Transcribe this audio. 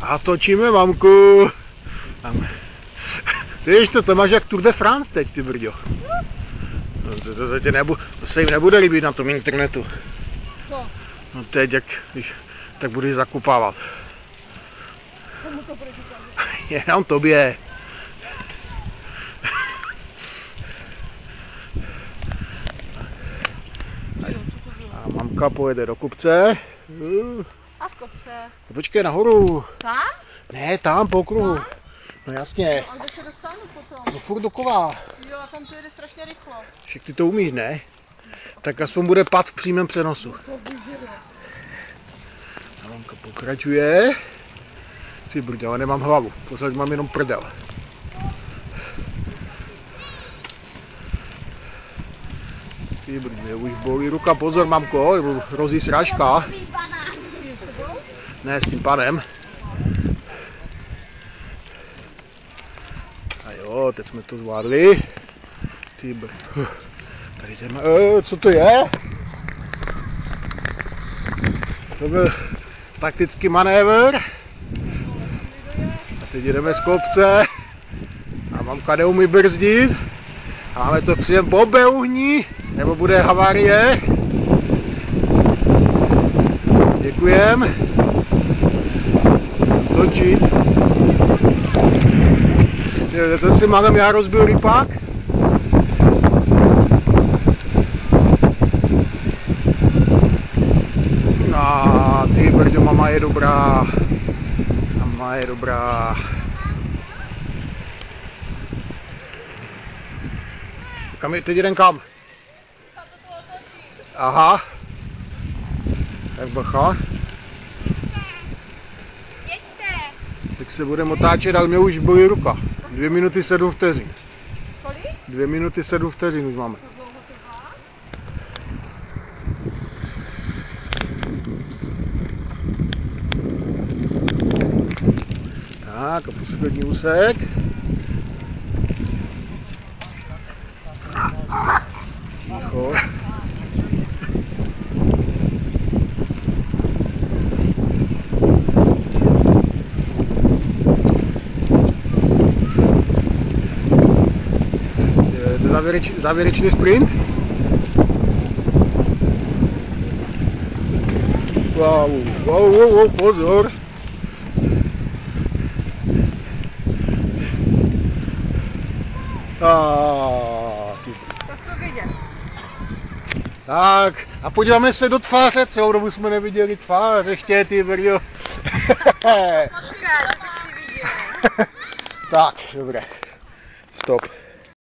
A točíme, mamku. Ty víš to máš jak Tour de France teď, ty brďo. To se jim nebude líbit na tom internetu. Co? No teď, tak budeš zakupávat. Komu to bude říkat? Jenom tobě. A mamka pojede do kopce. A z kopce. Počkej, nahoru. Tam? Ne, tam po kruhu. Tam? No jasně. No, a kde se dostanu potom? No furt dokola. Jo, a tam to jede strašně rychlo. Však ty to umíš, ne? Tak aspoň bude pad v přímém přenosu. A mamka pokračuje. Ty brďo, ale nemám hlavu. Pořád mám jenom prdel. Ty brďo, už bolí ruka, pozor mamko, nebo hrozí srážka. Ne, s tím panem. A jo, teď jsme to zvládli. Ty brďo. Tady jdeme, co to je? To byl taktický manévr. A teď jdeme z kopce. A mamka neumí brzdit. A máme to příjem po běhuní, nebo bude havárie. Děkujem. Točit. To si mám já rozbil rypák. No, ty brďo, mama je dobrá. Mama je dobrá. Kam je, teď jdem kam? Aha. Tak bacha. Tak se budeme otáčet, ale mě už bolí ruka. 2 minuty 7 vteřin. Kolik? 2 minuty 7 vteřin už máme. Tak a poslední úsek. Ticho. Je to závěrečný sprint? Wow, pozor. Tak to vidět. Tak, a podíváme se do tváře, celou dobu jsme neviděli tvář, ještě ty brďo. Počkej, to bych si viděl. Tak, dobré. Stop.